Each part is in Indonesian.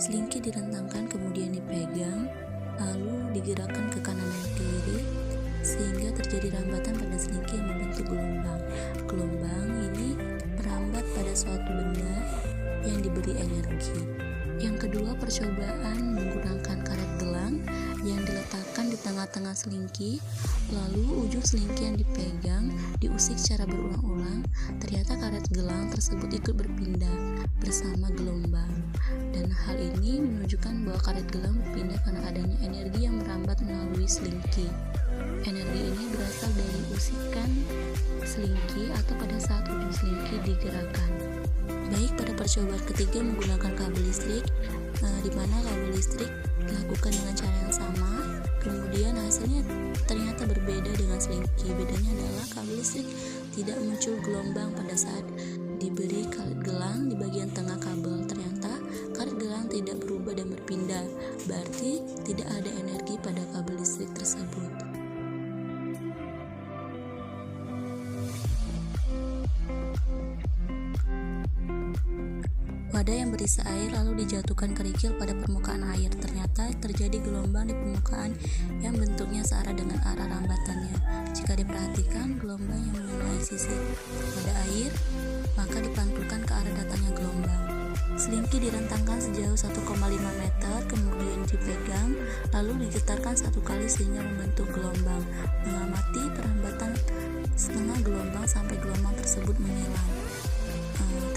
Selingki direntangkan kemudian dipegang, lalu digerakkan ke kanan dan kiri sehingga terjadi rambatan pada selingki yang membentuk gelombang. Gelombang ini merambat pada suatu benda yang diberi energi. Yang kedua, percobaan menggunakan karet gelang yang diletakkan di tengah-tengah selingki, lalu ujung selingki yang dipegang diusik secara berulang-ulang. Ternyata karet gelang tersebut ikut berpindah bersama gelombang, dan hal ini menunjukkan bahwa karet gelang berpindah karena adanya energi yang merambat melalui selingki. Energi ini berasal dari usikan selingki atau pada saat ujung selingki digerakkan. Baik, pada percobaan ketiga menggunakan kabel listrik, di mana kabel listrik dilakukan dengan cara yang sama, kemudian hasilnya ternyata berbeda dengan selingki. Bedanya adalah kabel listrik tidak muncul gelombang pada saat diberi karet gelang di bagian tengah kabel. Ternyata karet gelang tidak berubah dan berpindah, berarti tidak ada energi pada kabel listrik tersebut. Wadah yang berisi air lalu dijatuhkan kerikil pada permukaan air. Ternyata terjadi gelombang di permukaan yang bentuknya searah dengan arah rambatannya. Jika diperhatikan, gelombang yang mengenai sisi pada air, maka dipantulkan ke arah datangnya gelombang. Selingki direntangkan sejauh 1,5 meter, kemudian dipegang, lalu digetarkan satu kali sehingga membentuk gelombang. Mengamati perambatan setengah gelombang sampai gelombang tersebut menghilang.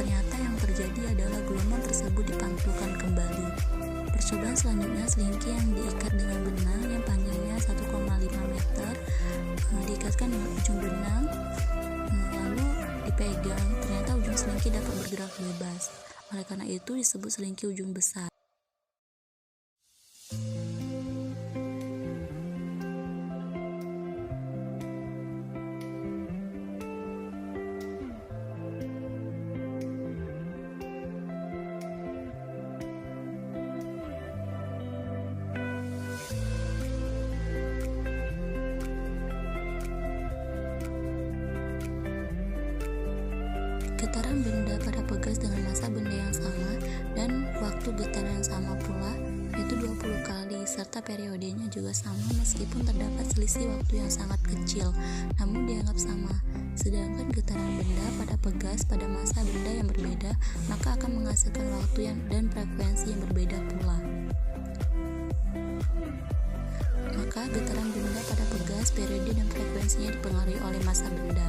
Ternyata yang terjadi adalah gelombang tersebut dipantulkan kembali. Percobaan selanjutnya, selingki yang diikat dengan benang yang panjangnya 1,5 meter diikatkan dengan ujung benang, lalu dipegang. Ternyata ujung selingki dapat bergerak bebas. Oleh karena itu disebut selingki ujung besar. Getaran benda pada pegas dengan massa benda yang sama dan waktu getaran yang sama pula, yaitu 20 kali, serta periodenya juga sama meskipun terdapat selisih waktu yang sangat kecil, namun dianggap sama. Sedangkan getaran benda pada pegas pada massa benda yang berbeda, maka akan menghasilkan waktu dan frekuensi yang berbeda pula. Maka getaran benda pada pegas, periode dan frekuensinya dipengaruhi oleh massa benda.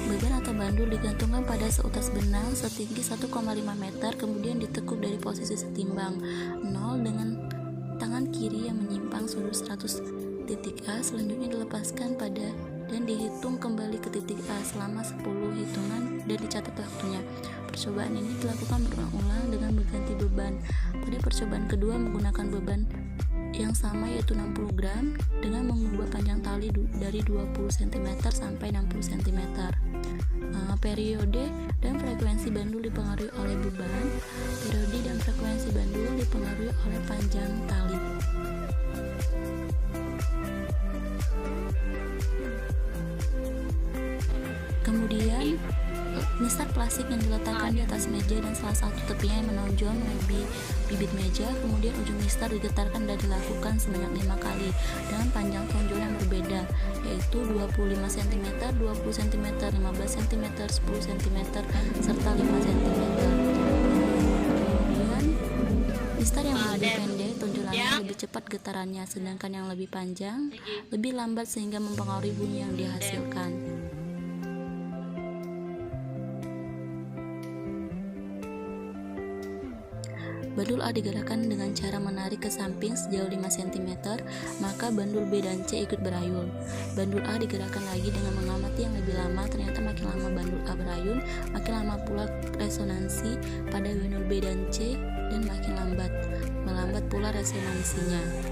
Beban atau bandul digantungkan pada seutas benang setinggi 1,5 meter, kemudian ditekuk dari posisi setimbang 0 dengan tangan kiri yang menyimpang sudut 100 titik A. Selanjutnya dilepaskan pada dan dihitung kembali ke titik A selama 10 hitungan dan dicatat waktunya. Percobaan ini dilakukan berulang-ulang dengan berganti beban. Pada percobaan kedua menggunakan beban yang sama, yaitu 60 gram, dengan mengubah panjang tali dari 20 cm sampai 60 cm. Periode dan frekuensi bandul dipengaruhi oleh beban. Periode dan frekuensi bandul dipengaruhi oleh panjang tali. Kemudian mistar plastik yang diletakkan di atas meja dan salah satu tepinya yang menonjol melalui bibit meja. Kemudian ujung mistar digetarkan dan dilakukan sebanyak 5 kali dengan panjang tonjol yang berbeda, yaitu 25 cm, 20 cm, 15 cm, 10 cm, serta 5 cm. Kemudian mistar yang lebih pendek tonjolannya lebih cepat getarannya, sedangkan yang lebih panjang lebih lambat sehingga mempengaruhi bunyi yang dihasilkan. Bandul A digerakkan dengan cara menarik ke samping sejauh 5 cm, maka bandul B dan C ikut berayun. Bandul A digerakkan lagi dengan mengamati yang lebih lama. Ternyata makin lama bandul A berayun, makin lama pula resonansi pada bandul B dan C, dan makin melambat pula resonansinya.